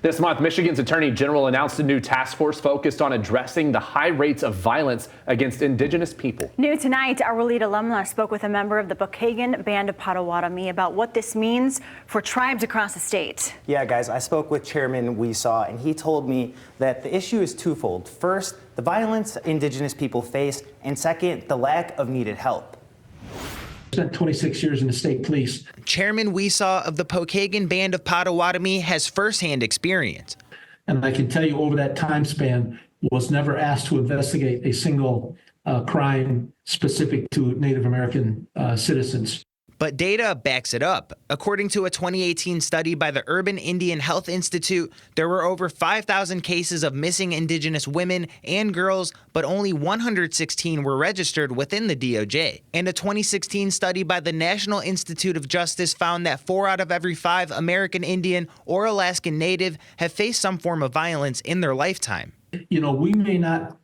This month, Michigan's Attorney General announced a new task force focused on addressing the high rates of violence against Indigenous people. New tonight, our lead alumna spoke with a member of the Pokagon Band of Potawatomi about what this means for tribes across the state. Yeah, guys, I spoke with Chairman Weesaw, and he told me that the issue is twofold. First, the violence Indigenous people face, and second, the lack of needed help. Spent 26 years in the state police. Chairman Weesaw of the Pokagon Band of Potawatomi has firsthand experience. And I can tell you over that time span, was never asked to investigate a single crime specific to Native American citizens. But data backs it up. According to a 2018 study by the Urban Indian Health Institute, there were over 5,000 cases of missing Indigenous women and girls, but only 116 were registered within the DOJ. And a 2016 study by the National Institute of Justice found that 4 out of every 5 American Indian or Alaskan Native have faced some form of violence in their lifetime. You know, we may not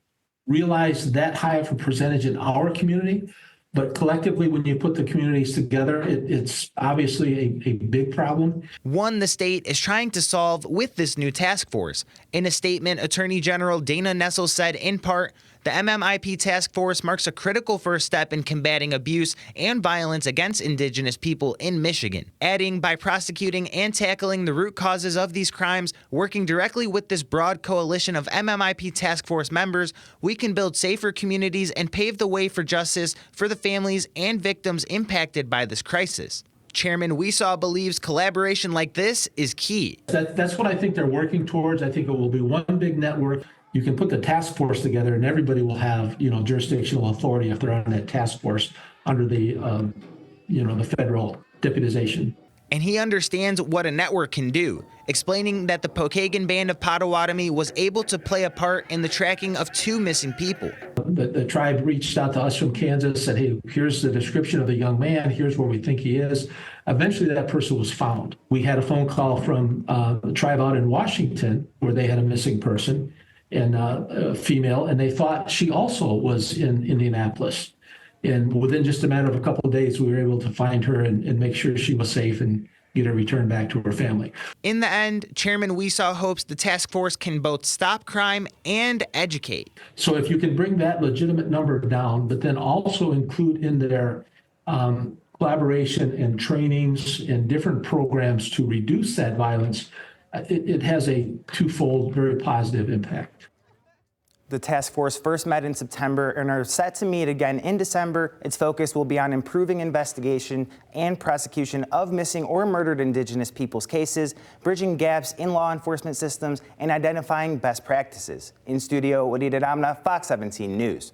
realize that high of a percentage in our community, but collectively, when you put the communities together, it's obviously a big problem. One the state is trying to solve with this new task force. In a statement, Attorney General Dana Nessel said, in part, the MMIP task force marks a critical first step in combating abuse and violence against Indigenous people in Michigan, adding by prosecuting and tackling the root causes of these crimes, working directly with this broad coalition of MMIP task force members, we can build safer communities and pave the way for justice for the families and victims impacted by this crisis. Chairman Weesaw believes collaboration like this is key. That's what I think they're working towards. I think it will be one big network. You can put the task force together and everybody will have, jurisdictional authority if they're on that task force under the, the federal deputization. And he understands what a network can do, explaining that the Pokagon Band of Potawatomi was able to play a part in the tracking of 2 missing people. The tribe reached out to us from Kansas, said, hey, here's the description of the young man, here's where we think he is. Eventually that person was found. We had a phone call from the tribe out in Washington where they had a missing person, and a female, and they thought she also was in Indianapolis. And within just a matter of a couple of days, we were able to find her and make sure she was safe and get her returned back to her family. In the end, Chairman Weesaw hopes the task force can both stop crime and educate. So if you can bring that legitimate number down, but then also include in their collaboration and trainings and different programs to reduce that violence, it has a twofold, very positive impact. The task force first met in September and are set to meet again in December. Its focus will be on improving investigation and prosecution of missing or murdered Indigenous peoples' cases, bridging gaps in law enforcement systems, and identifying best practices. In studio, Wadida Damna, Fox 17 News.